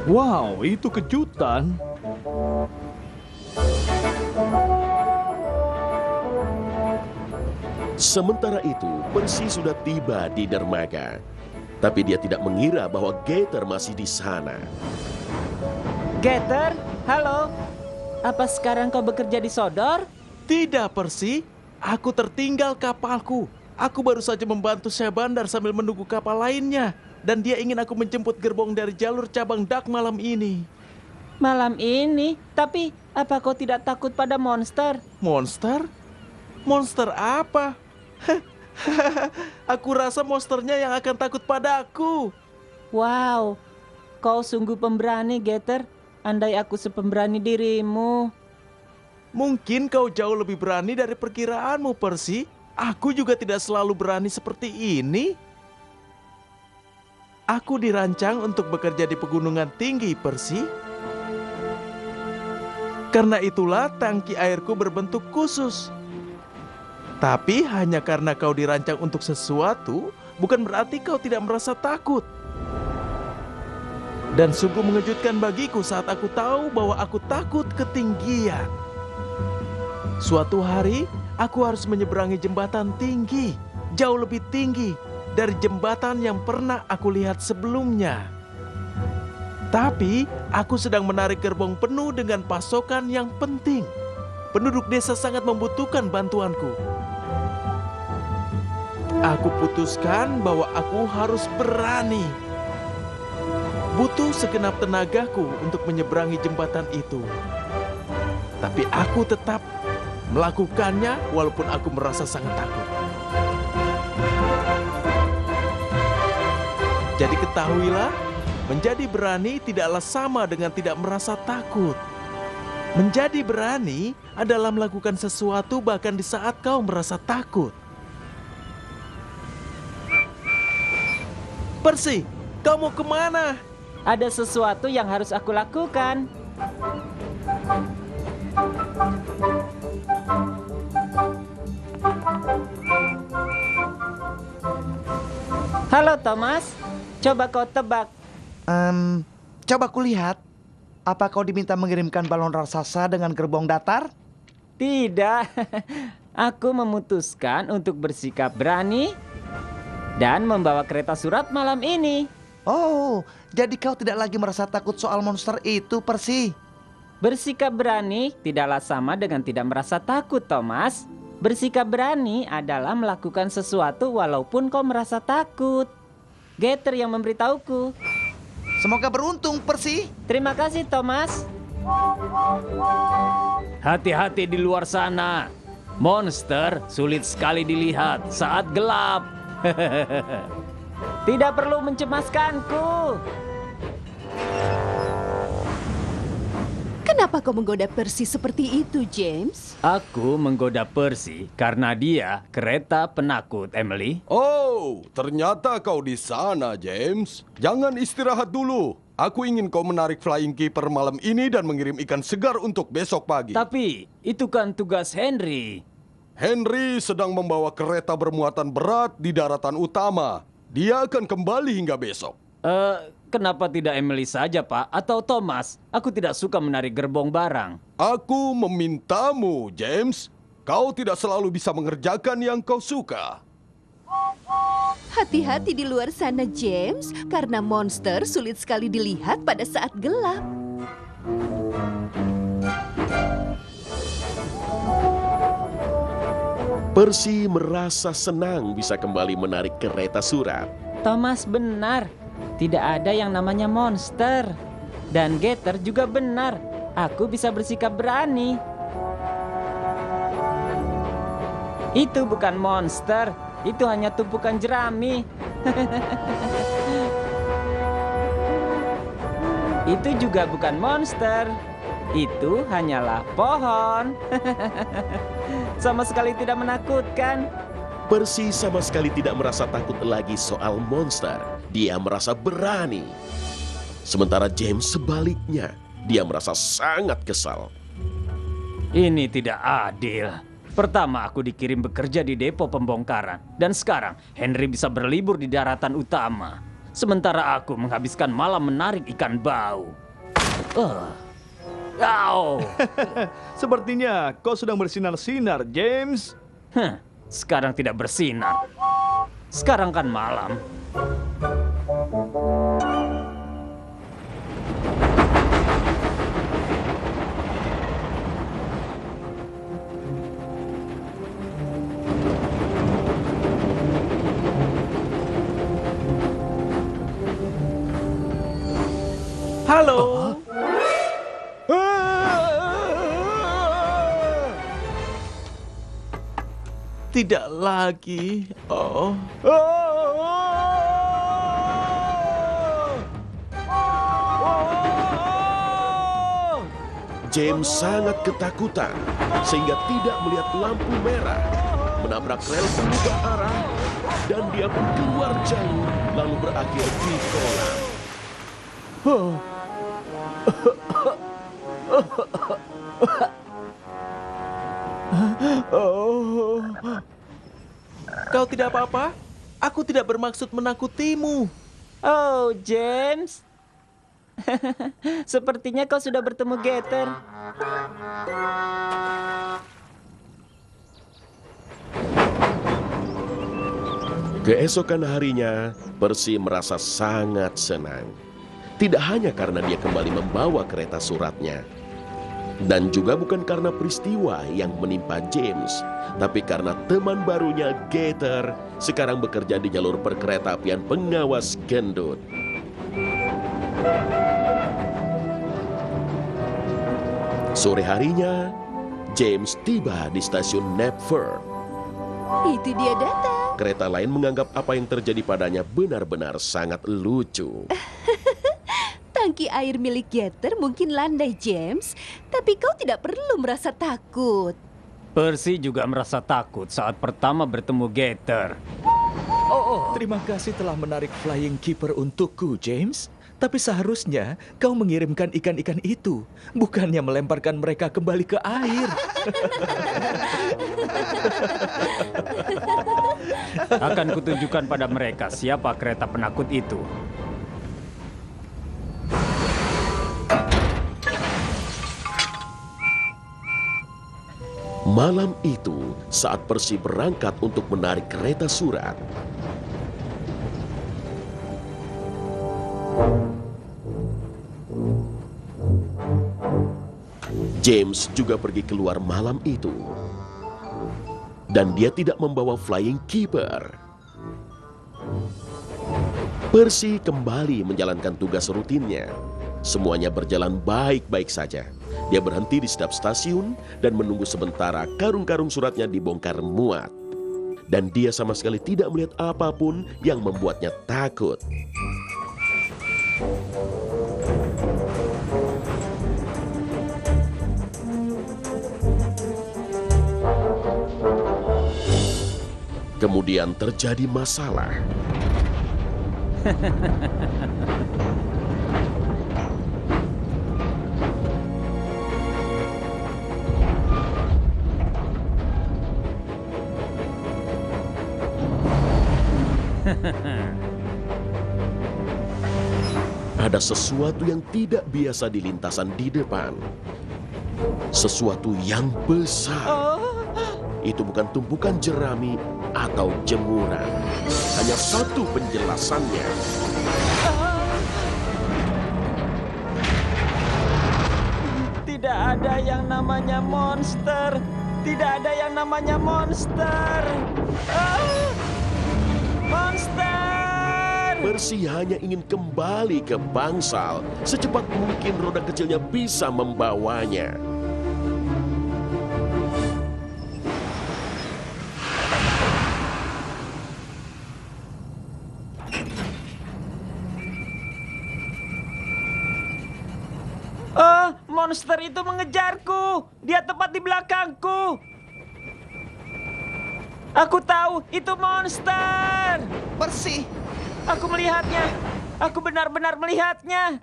Wow, itu kejutan. Sementara itu, Percy sudah tiba di dermaga. Tapi dia tidak mengira bahwa Gator masih di sana. Gator, halo. Apa sekarang kau bekerja di Sodor? Tidak, Percy. Aku tertinggal kapalku. Aku baru saja membantu Syah Bandar sambil menunggu kapal lainnya. Dan dia ingin aku menjemput gerbong dari jalur cabang Dak malam ini. Malam ini? Tapi apa kau tidak takut pada monster? Monster? Monster apa? Aku rasa monsternya yang akan takut padaku. Wow, kau sungguh pemberani, Gator. Andai aku sepemberani dirimu. Mungkin kau jauh lebih berani dari perkiraanmu, Percy. Aku juga tidak selalu berani seperti ini. Aku dirancang untuk bekerja di pegunungan tinggi, Percy. Karena itulah tangki airku berbentuk khusus. Tapi hanya karena kau dirancang untuk sesuatu, bukan berarti kau tidak merasa takut. Dan sungguh mengejutkan bagiku saat aku tahu bahwa aku takut ketinggian. Suatu hari, aku harus menyeberangi jembatan tinggi, jauh lebih tinggi dari jembatan yang pernah aku lihat sebelumnya. Tapi, aku sedang menarik gerbong penuh dengan pasokan yang penting. Penduduk desa sangat membutuhkan bantuanku. Aku putuskan bahwa aku harus berani. Butuh segenap tenagaku untuk menyeberangi jembatan itu. Tapi aku tetap melakukannya walaupun aku merasa sangat takut. Jadi ketahuilah, menjadi berani tidaklah sama dengan tidak merasa takut. Menjadi berani adalah melakukan sesuatu bahkan di saat kau merasa takut. Percy, kau mau kemana? Ada sesuatu yang harus aku lakukan. Halo Thomas, coba kau tebak. Coba kulihat. Apa kau diminta mengirimkan balon raksasa dengan gerbong datar? Tidak, aku memutuskan untuk bersikap berani dan membawa kereta surat malam ini. Oh, jadi kau tidak lagi merasa takut soal monster itu, Percy? Bersikap berani tidaklah sama dengan tidak merasa takut, Thomas. Bersikap berani adalah melakukan sesuatu walaupun kau merasa takut. Gator yang memberitahuku. Semoga beruntung, Percy. Terima kasih, Thomas. Hati-hati di luar sana. Monster sulit sekali dilihat saat gelap. Tidak perlu mencemaskanku. Kenapa kau menggoda Percy seperti itu, James? Aku menggoda Percy karena dia kereta penakut, Emily. Oh, ternyata kau di sana, James. Jangan istirahat dulu. Aku ingin kau menarik Flying Keeper malam ini dan mengirim ikan segar untuk besok pagi. Tapi itu kan tugas Henry. Henry sedang membawa kereta bermuatan berat di daratan utama. Dia akan kembali hingga besok. Kenapa tidak Emily saja, Pak? Atau Thomas? Aku tidak suka menarik gerbong barang. Aku memintamu, James. Kau tidak selalu bisa mengerjakan yang kau suka. Hati-hati di luar sana, James, karena monster sulit sekali dilihat pada saat gelap. Percy merasa senang bisa kembali menarik kereta surat. Thomas benar. Tidak ada yang namanya monster. Dan Gator juga benar. Aku bisa bersikap berani. Itu bukan monster. Itu hanya tumpukan jerami. Itu juga bukan monster. Itu hanyalah pohon. Sama sekali tidak menakutkan. Percy sama sekali tidak merasa takut lagi soal monster. Dia merasa berani. Sementara James sebaliknya, dia merasa sangat kesal. Ini tidak adil. Pertama aku dikirim bekerja di depo pembongkaran. Dan sekarang Henry bisa berlibur di daratan utama. sementara aku menghabiskan malam menarik ikan bau. Au. Sepertinya kau sedang bersinar-sinar, James. Sekarang tidak bersinar. Sekarang kan malam. Halo. Tidak lagi. Oh. James sangat ketakutan sehingga tidak melihat lampu merah, menabrak rel pengubah arah, dan dia pun keluar jauh lalu berakhir di kolam. Kau tidak apa-apa? Aku tidak bermaksud menakutimu. Oh, James. Sepertinya kau sudah bertemu Gator. Keesokan harinya, Percy merasa sangat senang. Tidak hanya karena dia kembali membawa kereta suratnya, dan juga bukan karena peristiwa yang menimpa James, tapi karena teman barunya Gator sekarang bekerja di jalur perkeretaapian pengawas gendut. Sore harinya, James tiba di stasiun Knapford. Itu dia datang. Kereta lain menganggap apa yang terjadi padanya benar-benar sangat lucu. Tangki air milik Gator mungkin landai, James. Tapi kau tidak perlu merasa takut. Percy juga merasa takut saat pertama bertemu Gator. Terima kasih telah menarik flying keeper untukku, James. Tapi seharusnya kau mengirimkan ikan-ikan itu, bukannya melemparkan mereka kembali ke air. Akan kutunjukkan pada mereka siapa kereta penakut itu. Malam itu, saat Percy berangkat untuk menarik kereta surat, James juga pergi keluar malam itu. Dan dia tidak membawa flying keeper. Percy kembali menjalankan tugas rutinnya. Semuanya berjalan baik-baik saja. Dia berhenti di setiap stasiun dan menunggu sementara karung-karung suratnya dibongkar muat. Dan dia sama sekali tidak melihat apapun yang membuatnya takut. Kemudian terjadi masalah. Ada sesuatu yang tidak biasa di lintasan di depan. Sesuatu yang besar. Itu bukan tumpukan jerami atau jemuran. Hanya satu penjelasannya. Tidak ada yang namanya monster. Tidak ada yang namanya monster. Monster! Percy hanya ingin kembali ke bangsal. Secepat mungkin roda kecilnya bisa membawanya. Monster itu mengejarku. Dia tepat di belakangku. Aku tahu itu monster. Percy, Aku melihatnya. Aku benar-benar melihatnya.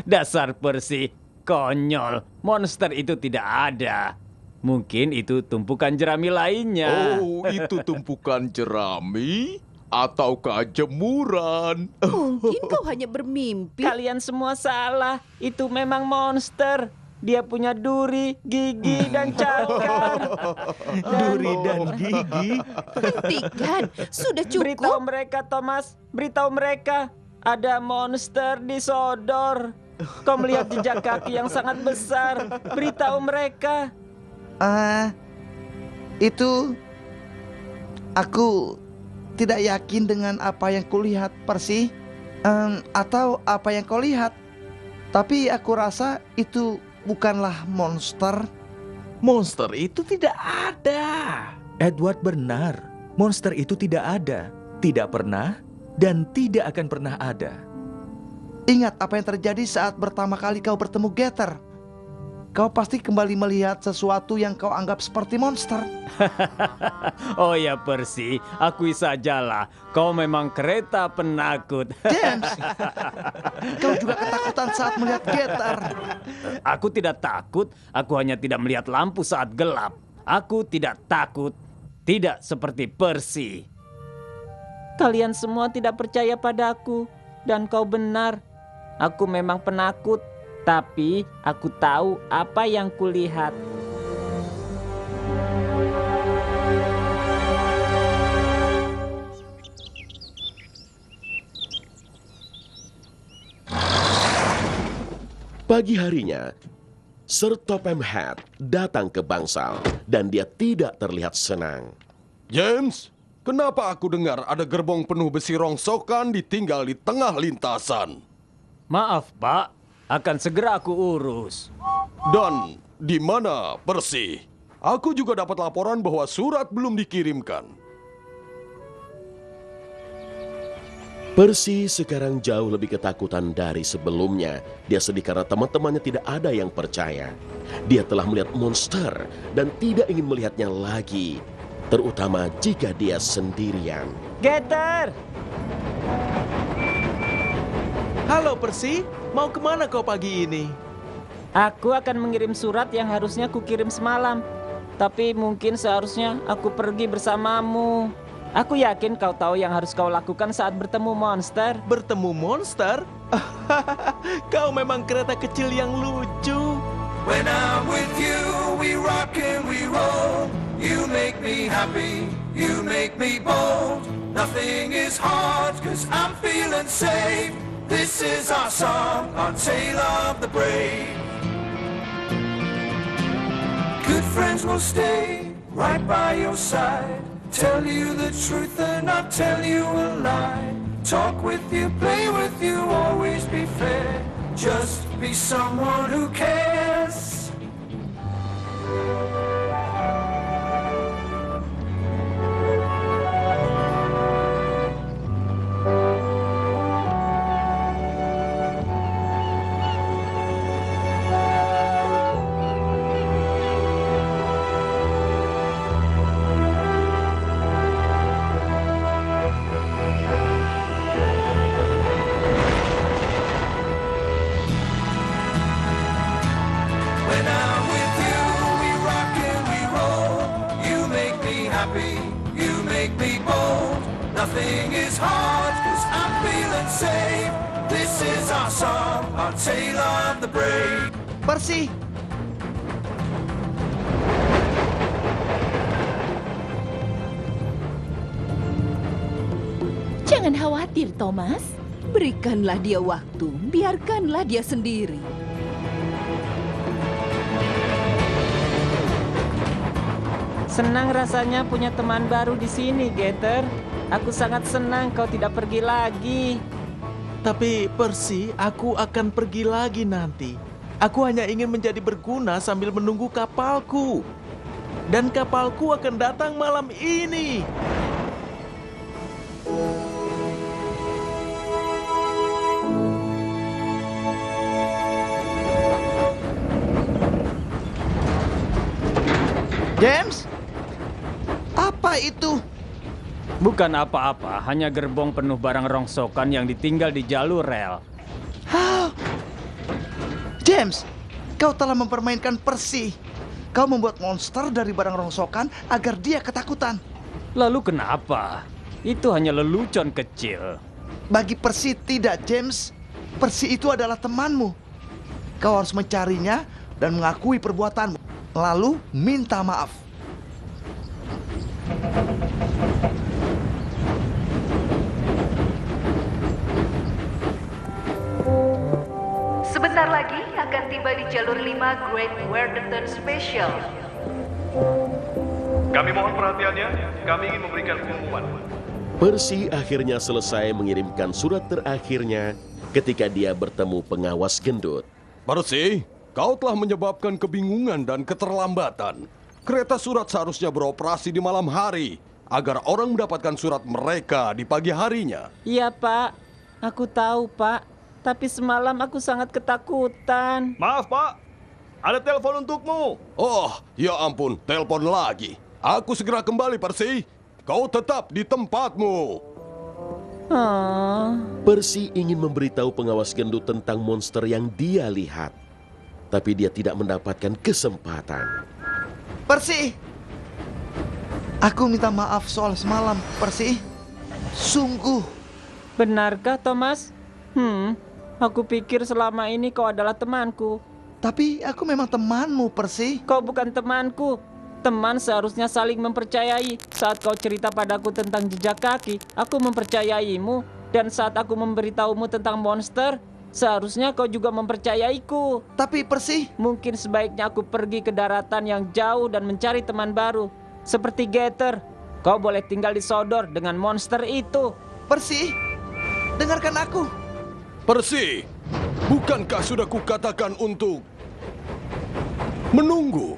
Dasar Percy, konyol. Monster itu tidak ada. Mungkin itu tumpukan jerami lainnya. Oh, itu tumpukan jerami? ataukah jemuran? Mungkin kau hanya bermimpi. Kalian semua salah. Itu memang monster. Dia punya duri, gigi, dan cakar. Duri dan gigi. Hentikan, sudah Beritahu cukup. mereka, Thomas. Beritahu mereka. Ada monster di Sodor. Kau melihat jejak kaki yang sangat besar. Beritahu mereka. Itu aku tidak yakin dengan apa yang kulihat, Percy. Atau apa yang kau lihat. Tapi aku rasa itu bukanlah monster. Monster itu tidak ada. Edward benar. Monster itu tidak ada, tidak pernah, dan tidak akan pernah ada. Ingat apa yang terjadi saat pertama kali kau bertemu Getter. Kau pasti kembali melihat sesuatu yang kau anggap seperti monster. Oh ya Percy, akui sajalah. Kau memang kereta penakut. James, kau juga ketakutan saat melihat Getter. Aku tidak takut, aku hanya tidak melihat lampu saat gelap. Aku tidak takut, tidak seperti Percy. Kalian semua tidak percaya padaku, dan kau benar. Aku memang penakut, tapi aku tahu apa yang kulihat. Pagi harinya, Sir Topham Hatt datang ke bangsal dan dia tidak terlihat senang. James, kenapa aku dengar ada gerbong penuh besi rongsokan ditinggal di tengah lintasan? Maaf Pak, akan segera aku urus. Dan di mana Percy? Aku juga dapat laporan bahwa surat belum dikirimkan. Percy sekarang jauh lebih ketakutan dari sebelumnya. Dia sedih karena teman-temannya tidak ada yang percaya. Dia telah melihat monster dan tidak ingin melihatnya lagi. Terutama jika dia sendirian. Getter! Halo Percy, mau kemana kau pagi ini? Aku akan mengirim surat yang harusnya kukirim semalam. Tapi mungkin seharusnya aku pergi bersamamu. Aku yakin kau tahu yang harus kau lakukan saat bertemu monster. Bertemu monster? Kau memang kereta kecil yang lucu. When I'm with you, we rock and we roll. You make me happy, you make me bold. Nothing is hard, 'cause I'm feeling safe. This is our song, our tale of the brave. Good friends will stay right by your side. Tell you the truth and not tell you a lie. Talk with you, play with you, always be fair. Just be someone who cares. When I'm with you, we rock and we roll. You make me happy, you make me bold. Nothing is hard, 'cause I'm feeling safe. This is our song, our tale of the brave. Percy, Jangan khawatir, Thomas. Berikanlah dia waktu, biarkanlah dia sendiri. Senang rasanya punya teman baru di sini, Getter. Aku sangat senang kau tidak pergi lagi. Tapi Percy, aku akan pergi lagi nanti. Aku hanya ingin menjadi berguna sambil menunggu kapalku. Dan kapalku akan datang malam ini. James, apa itu? Bukan apa-apa, hanya gerbong penuh barang rongsokan yang ditinggal di jalur rel. James, kau telah mempermainkan Percy. Kau membuat monster dari barang rongsokan agar dia ketakutan. Lalu kenapa? Itu hanya lelucon kecil. Bagi Percy tidak, James. Percy itu adalah temanmu. Kau harus mencarinya dan mengakui perbuatanmu. Lalu minta maaf. Sebentar lagi akan tiba di jalur 5 Great Worthington Special. Kami mohon perhatiannya, kami ingin memberikan pengumuman. Percy akhirnya selesai mengirimkan surat terakhirnya ketika dia bertemu pengawas gendut. Percy, kau telah menyebabkan kebingungan dan keterlambatan. Kereta surat seharusnya beroperasi di malam hari agar orang mendapatkan surat mereka di pagi harinya. Iya, Pak. Aku tahu, Pak. Tapi semalam aku sangat ketakutan. Maaf, Pak. Ada telepon untukmu. Oh, ya ampun, telepon lagi. Aku segera kembali, Percy. Kau tetap di tempatmu. Percy ingin memberitahu pengawas gendut tentang monster yang dia lihat. Tapi dia tidak mendapatkan kesempatan. Percy! Aku minta maaf soal semalam, Percy. Sungguh. Benarkah, Thomas? Aku pikir selama ini kau adalah temanku. Tapi aku memang temanmu, Percy. Kau bukan temanku. Teman seharusnya saling mempercayai. Saat kau cerita padaku tentang jejak kaki, aku mempercayaimu. Dan saat aku memberitahumu tentang monster, seharusnya kau juga mempercayaiku. Tapi Percy, mungkin sebaiknya aku pergi ke daratan yang jauh dan mencari teman baru. Seperti Gator, kau boleh tinggal di Sodor dengan monster itu. Percy, dengarkan aku. Percy, bukankah sudah kukatakan untuk menunggu?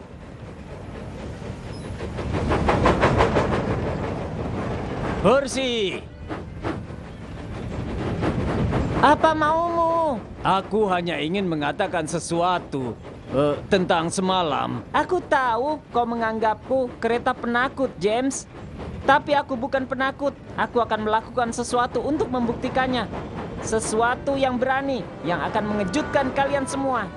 Percy, apa maumu? Aku hanya ingin mengatakan sesuatu tentang semalam. Aku tahu kau menganggapku kereta penakut, James. Tapi aku bukan penakut. Aku akan melakukan sesuatu untuk membuktikannya. Sesuatu yang berani, yang akan mengejutkan kalian semua.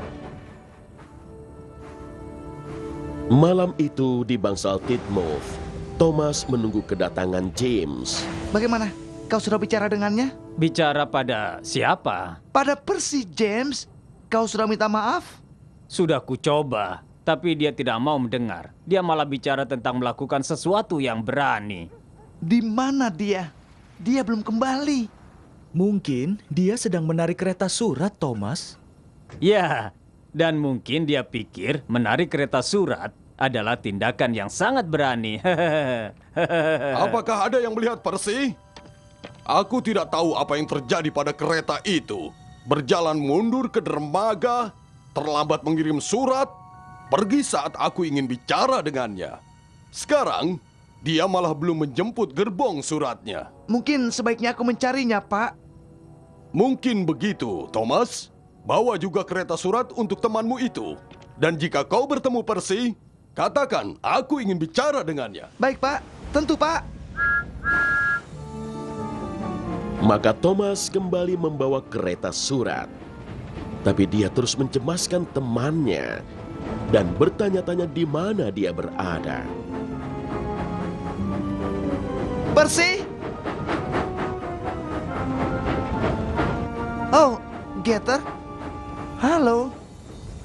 Malam itu di bangsal Titmouse, Thomas menunggu kedatangan James. Bagaimana? Kau sudah bicara dengannya? Bicara pada siapa? Pada Percy, James. Kau sudah minta maaf? Sudah kucoba, tapi dia tidak mau mendengar. Dia malah bicara tentang melakukan sesuatu yang berani. Di mana dia? Dia belum kembali. Mungkin dia sedang menarik kereta surat, Thomas. Ya, dan mungkin dia pikir menarik kereta surat adalah tindakan yang sangat berani. Apakah ada yang melihat Percy? Aku tidak tahu apa yang terjadi pada kereta itu. Berjalan mundur ke dermaga, terlambat mengirim surat, pergi saat aku ingin bicara dengannya. Sekarang, dia malah belum menjemput gerbong suratnya. Mungkin sebaiknya aku mencarinya, Pak. Mungkin begitu, Thomas. Bawa juga kereta surat untuk temanmu itu. Dan jika kau bertemu Percy, katakan aku ingin bicara dengannya. Baik, Pak. Tentu, Pak. Maka Thomas kembali membawa kereta surat. Tapi dia terus mencemaskan temannya dan bertanya-tanya di mana dia berada. Percy! Oh, Gator. Halo.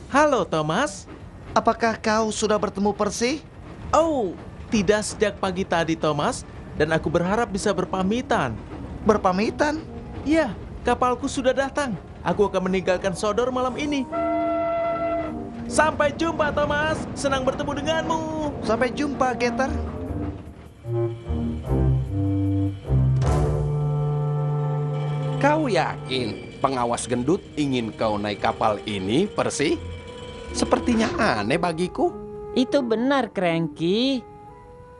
Halo, Thomas. Apakah kau sudah bertemu Percy? Oh, tidak sejak pagi tadi, Thomas. Dan aku berharap bisa berpamitan. Berpamitan? Ya, kapalku sudah datang. Aku akan meninggalkan Sodor malam ini. Sampai jumpa, Thomas. Senang bertemu denganmu. Sampai jumpa, Gator. Kau yakin pengawas gendut ingin kau naik kapal ini, Percy? Sepertinya aneh bagiku. Itu benar, Cranky.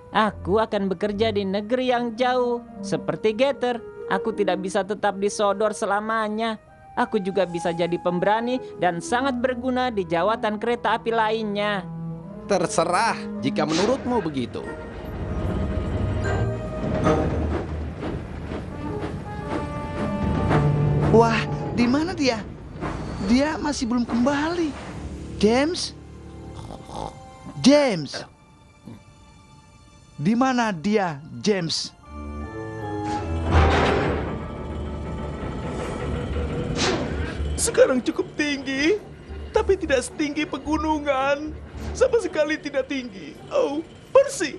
Aku akan bekerja di negeri yang jauh. Seperti Gator, aku tidak bisa tetap di Sodor selamanya. Aku juga bisa jadi pemberani dan sangat berguna di jawatan kereta api lainnya. Terserah jika menurutmu begitu. Wah, di mana dia? Dia masih belum kembali. James? James? Di mana dia, James? Sekarang cukup tinggi, tapi tidak setinggi pegunungan. Sama sekali tidak tinggi. Oh, Percy.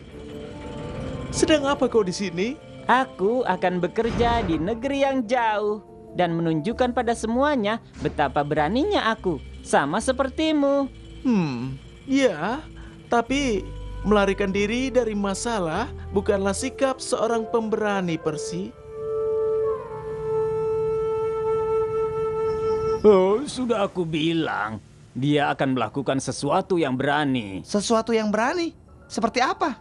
Sedang apa kau di sini? Aku akan bekerja di negeri yang jauh dan menunjukkan pada semuanya betapa beraninya aku, sama sepertimu. Ya, tapi melarikan diri dari masalah bukanlah sikap seorang pemberani, Percy. Oh, sudah aku bilang, dia akan melakukan sesuatu yang berani. Sesuatu yang berani? Seperti apa?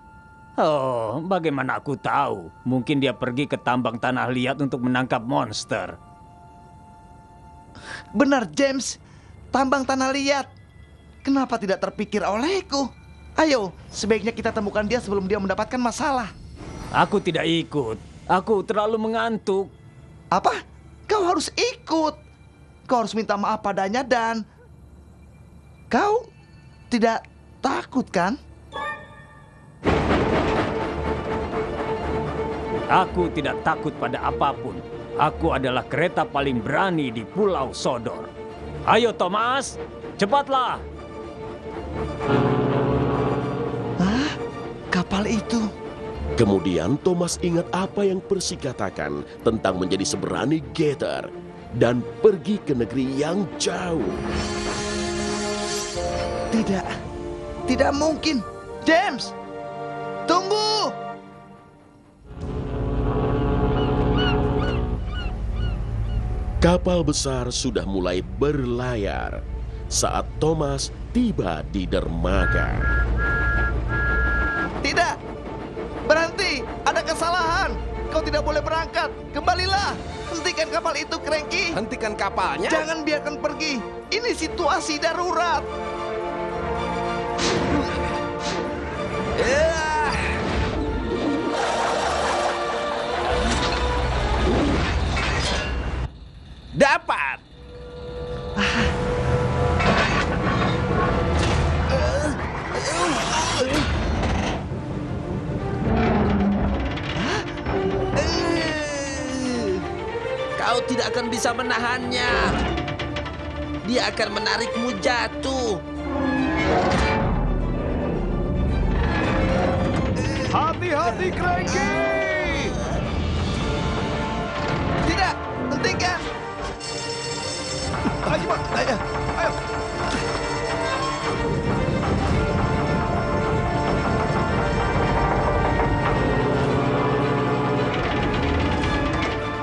Oh, bagaimana aku tahu? Mungkin dia pergi ke tambang tanah liat untuk menangkap monster. Benar, James. Tambang tanah liat. Kenapa tidak terpikir olehku? Ayo, sebaiknya kita temukan dia sebelum dia mendapatkan masalah. Aku tidak ikut. Aku terlalu mengantuk. Apa? Kau harus ikut. Kau harus minta maaf padanya dan... Kau tidak takut, kan? Aku tidak takut pada apapun. Aku adalah kereta paling berani di Pulau Sodor. Ayo, Thomas, cepatlah. Hah? Kapal itu? Kemudian Thomas ingat apa yang Percy katakan tentang menjadi seberani Gator dan pergi ke negeri yang jauh. Tidak mungkin. James, tunggu. Kapal besar sudah mulai berlayar saat Thomas tiba di dermaga. Tidak, berhenti. Ada kesalahan. Kau tidak boleh berangkat. Kembalilah. Hentikan kapal itu, Cranky. Hentikan kapalnya? Jangan biarkan pergi. Ini situasi darurat. Dapat. Kau tidak akan bisa menahannya. Dia akan menarikmu jatuh. Hati-hati, Cranky! Tidak, hentikan. Ayo, Pak. Ayo.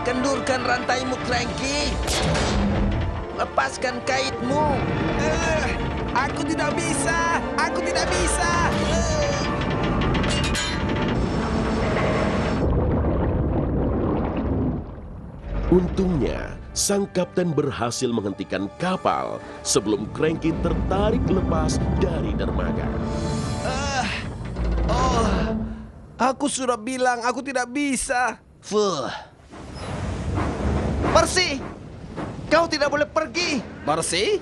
Kendurkan rantaimu, Cranky. Lepaskan kaitmu. Aku tidak bisa. Aku tidak bisa. Untungnya, sang kapten berhasil menghentikan kapal sebelum Cranky tertarik lepas dari dermaga. Aku sudah bilang aku tidak bisa. Percy, kau tidak boleh pergi. Percy?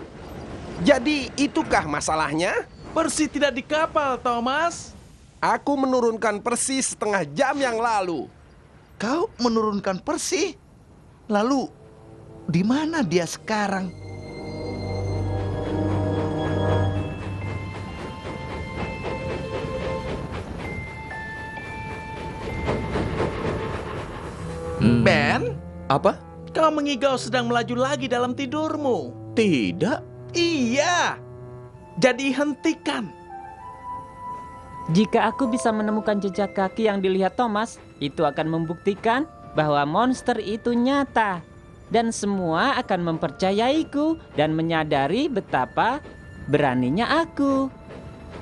Jadi itukah masalahnya? Percy tidak di kapal, Thomas. Aku menurunkan Percy setengah jam yang lalu. Kau menurunkan Percy? Lalu, di mana dia sekarang? Ben? Apa? Kau mengigau sedang melaju lagi dalam tidurmu. Tidak. Iya. Jadi hentikan. Jika aku bisa menemukan jejak kaki yang dilihat Thomas, itu akan membuktikan bahwa monster itu nyata. Dan semua akan mempercayaiku dan menyadari betapa beraninya aku.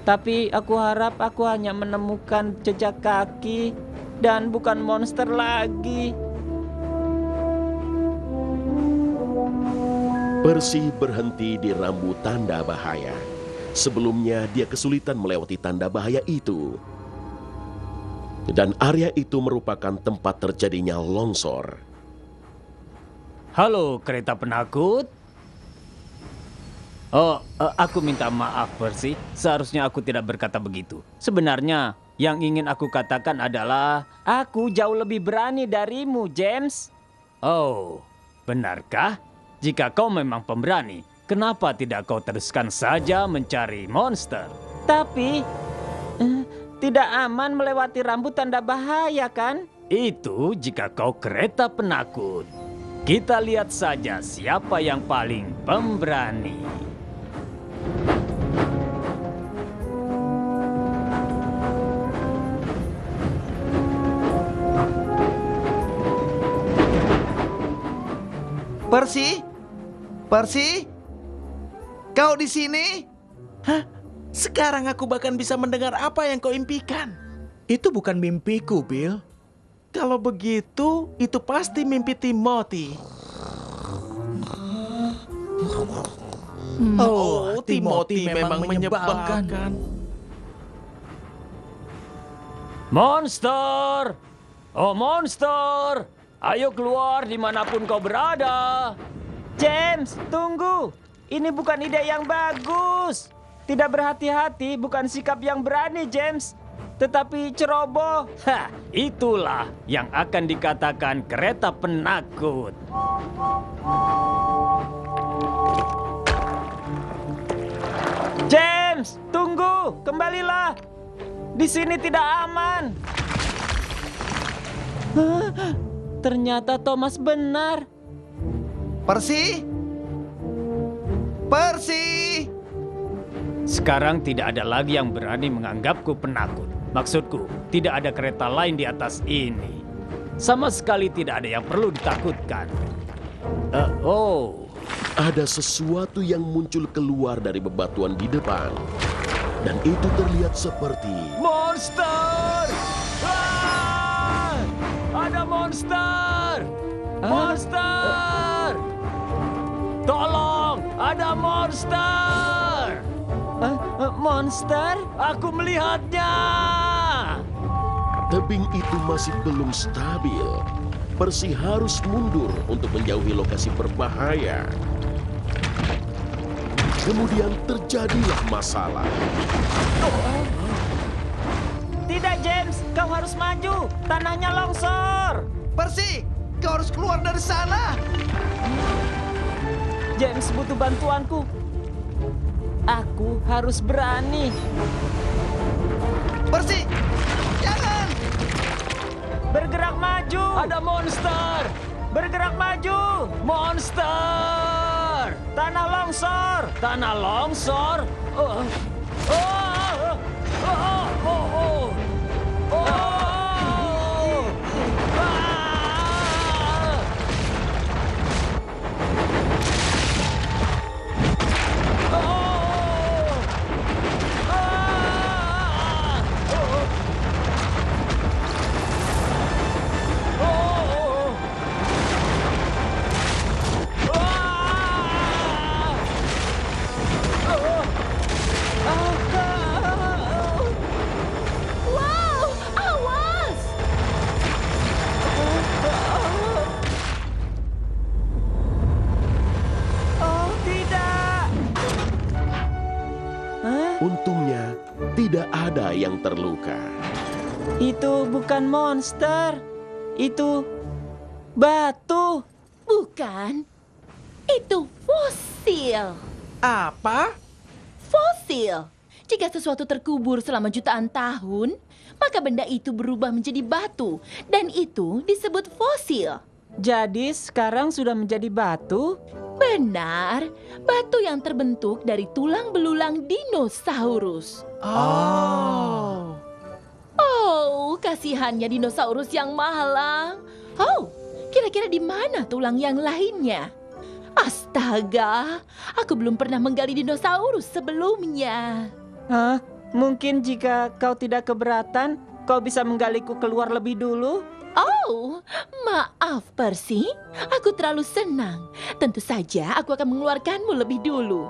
Tapi aku harap aku hanya menemukan jejak kaki dan bukan monster lagi. Percy berhenti di rambu tanda bahaya. Sebelumnya dia kesulitan melewati tanda bahaya itu. Dan area itu merupakan tempat terjadinya longsor. Halo, kereta penakut. Oh, aku minta maaf, Percy. Seharusnya aku tidak berkata begitu. Sebenarnya, yang ingin aku katakan adalah aku jauh lebih berani darimu, James. Oh, benarkah? jika kau memang pemberani, kenapa tidak kau teruskan saja mencari monster? Tapi, tidak aman melewati rambut tanda bahaya kan? Itu jika kau kereta penakut. Kita lihat saja siapa yang paling pemberani. Percy, kau di sini? Hah? Sekarang aku bahkan bisa mendengar apa yang kau impikan. Itu bukan mimpiku, Bill. Kalau begitu, itu pasti mimpi Timothy. Oh, Timothy memang menyebalkan. Monster! Oh, monster! Ayo keluar dimanapun kau berada. James, tunggu. Ini bukan ide yang bagus. Tidak berhati-hati bukan sikap yang berani, James. Tetapi ceroboh. Itulah yang akan dikatakan kereta penakut. James, tunggu. Kembalilah. Di sini tidak aman. Ternyata Thomas benar. Percy! Sekarang tidak ada lagi yang berani menganggapku penakut. Maksudku, tidak ada kereta lain di atas ini. Sama sekali tidak ada yang perlu ditakutkan. Ada sesuatu yang muncul keluar dari bebatuan di depan. Dan itu terlihat seperti... Monster! Ada monster! Monster! Tolong! Ada monster! Monster? Aku melihatnya! Tebing itu masih belum stabil. Percy harus mundur untuk menjauhi lokasi berbahaya. Kemudian terjadilah masalah. Tidak, James. Kau harus maju. Tanahnya longsor. Percy, kau harus keluar dari sana. James butuh bantuanku. Aku harus berani. Percy, jangan. Bergerak maju. Ada monster. Bergerak maju. Monster. Tanah longsor. Tanah longsor. Wow, awas! Oh, tidak. Untungnya, tidak ada yang terluka. Itu bukan monster. Itu batu. Bukan. Itu fosil. Apa? Fosil. Jika sesuatu terkubur selama jutaan tahun, maka benda itu berubah menjadi batu. Dan itu disebut fosil. Jadi sekarang sudah menjadi batu? Benar. Batu yang terbentuk dari tulang belulang dinosaurus. Oh, kasihannya dinosaurus yang malang. Oh, kira-kira di mana tulang yang lainnya? Astaga, aku belum pernah menggali dinosaurus sebelumnya. Mungkin jika kau tidak keberatan, kau bisa menggaliku keluar lebih dulu? Oh, maaf Percy. Aku terlalu senang. Tentu saja aku akan mengeluarkanmu lebih dulu.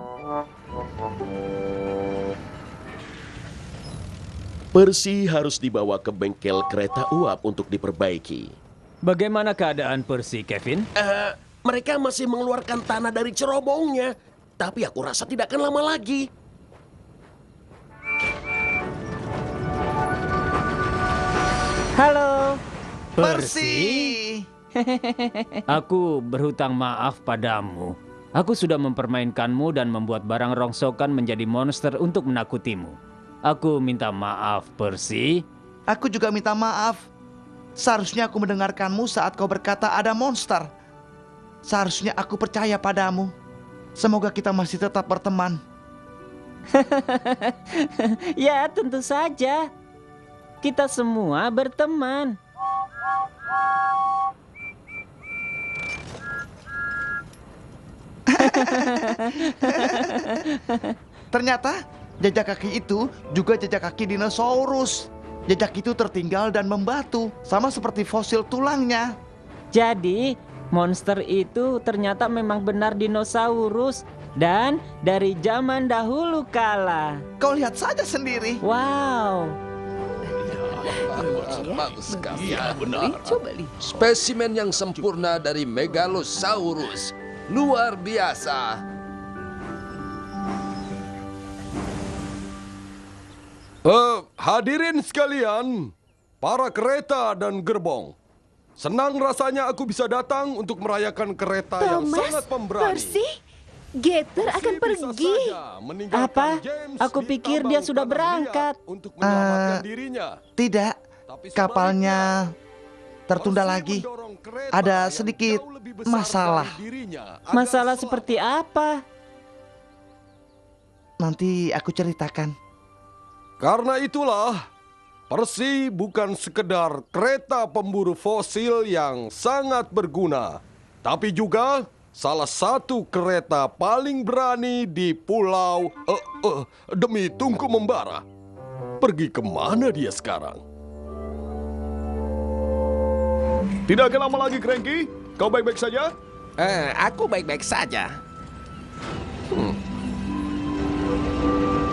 Percy harus dibawa ke bengkel kereta uap untuk diperbaiki. Bagaimana keadaan Percy, Kevin? Mereka masih mengeluarkan tanah dari cerobongnya. Tapi aku rasa tidak akan lama lagi. Halo, Percy. Aku berhutang maaf padamu. Aku sudah mempermainkanmu dan membuat barang rongsokan menjadi monster untuk menakutimu. Aku minta maaf, Percy. Aku juga minta maaf. Seharusnya aku mendengarkanmu saat kau berkata ada monster. Seharusnya aku percaya padamu. Semoga kita masih tetap berteman. Ya, tentu saja. Kita semua berteman. Ternyata jejak kaki itu juga jejak kaki dinosaurus. Jejak itu tertinggal dan membatu, sama seperti fosil tulangnya. Jadi, monster itu ternyata memang benar dinosaurus dan dari zaman dahulu kala. Kau lihat saja sendiri. Wow. Bagus sekali. Iya, benar. Coba lihat. Spesimen yang sempurna dari Megalosaurus. Luar biasa. Hadirin sekalian, para kereta dan gerbong. Senang rasanya aku bisa datang untuk merayakan kereta yang Thomas, sangat pemberani. Percy, Gator akan pergi. Apa? Aku pikir dia sudah berangkat. Untuk menyelamatkan dirinya. Tidak, kapalnya tertunda lagi. Ada sedikit masalah. Masalah seperti apa? Nanti aku ceritakan. Karena itulah, Percy bukan sekedar kereta pemburu fosil yang sangat berguna, tapi juga salah satu kereta paling berani di pulau demi tungku membara. Pergi kemana dia sekarang? Tidak akan lama lagi, Cranky. Kau baik-baik saja? Aku baik-baik saja.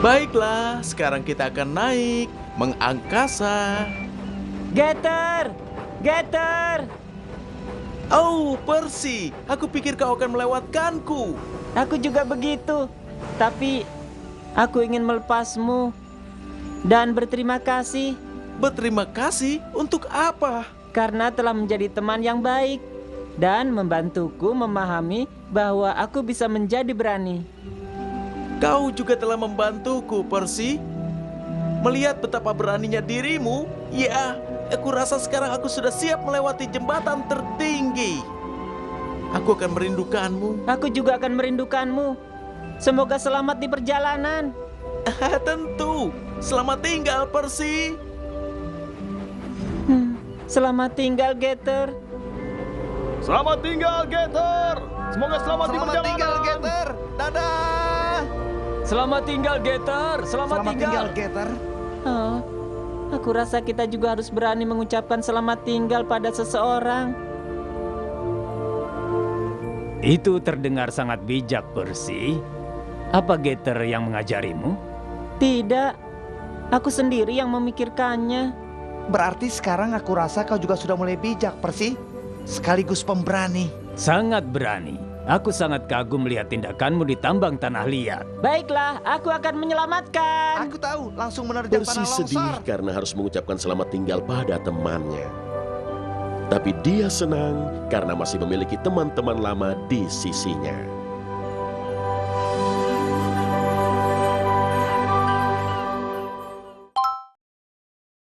Baiklah, sekarang kita akan naik mengangkasa. Gator! Gator! Oh, Percy, aku pikir kau akan melewatkanku. Aku juga begitu. Tapi aku ingin melepasmu dan berterima kasih. Berterima kasih untuk apa? Karena telah menjadi teman yang baik dan membantuku memahami bahwa aku bisa menjadi berani. Kau juga telah membantuku, Percy. Melihat betapa beraninya dirimu, ya, aku rasa sekarang aku sudah siap melewati jembatan tertinggi. Aku akan merindukanmu. Aku juga akan merindukanmu. Semoga selamat di perjalanan. Tentu. Selamat tinggal, Percy. Selamat tinggal, Gator. Selamat tinggal, Gator. Semoga selamat di perjalanan. Selamat tinggal, Gator. Dadah. Selamat tinggal, Gator. Selamat tinggal, Gator. Oh, aku rasa kita juga harus berani mengucapkan selamat tinggal pada seseorang. Itu terdengar sangat bijak, Percy. Apa Gator yang mengajarimu? Tidak, aku sendiri yang memikirkannya. Berarti sekarang aku rasa kau juga sudah mulai bijak, Percy. Sekaligus pemberani. Sangat berani. Aku sangat kagum melihat tindakanmu di tambang tanah liat. Baiklah, aku akan menyelamatkan. Aku tahu, langsung menerjang Percy tanah sedih longsor. karena harus mengucapkan selamat tinggal pada temannya. Tapi dia senang karena masih memiliki teman-teman lama di sisinya.